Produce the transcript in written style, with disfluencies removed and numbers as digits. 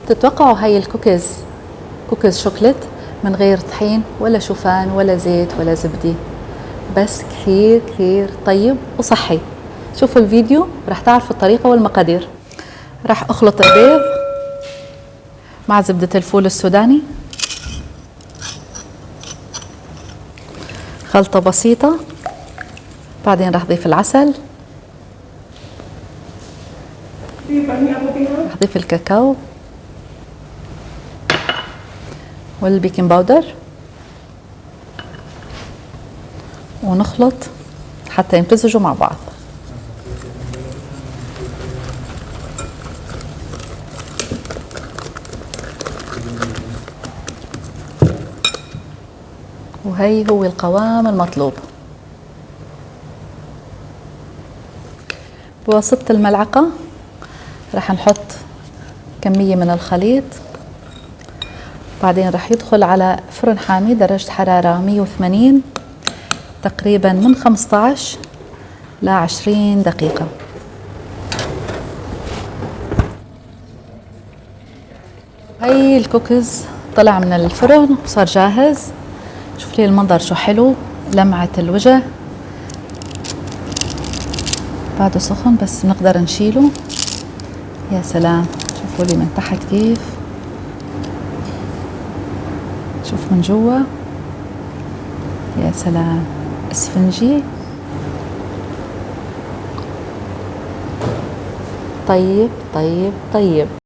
تتوقعوا هاي الكوكيز كوكيز شوكليت من غير طحين ولا شوفان ولا زيت ولا زبدة، بس كثير كثير طيب وصحي. شوفوا الفيديو رح تعرفوا الطريقة والمقادير. رح أخلط البيض مع زبدة الفول السوداني، خلطة بسيطة. بعدين رح أضيف العسل، رح أضيف الكاكاو والبيكنج باودر، ونخلط حتى يمتزجوا مع بعض. وهي هو القوام المطلوب. بواسطة الملعقة رح نحط كمية من الخليط، بعدين رح يدخل على فرن حامي درجة حرارة 180 تقريبا من 15 ل 20 دقيقة. هاي الكوكيز طلع من الفرن وصار جاهز. شوف لي المنظر شو حلو، لمعة الوجه. بعده سخن بس نقدر نشيله. يا سلام، شوفوا لي من تحت كيف، شوف من جوا، يا سلام، اسفنجي طيب طيب طيب.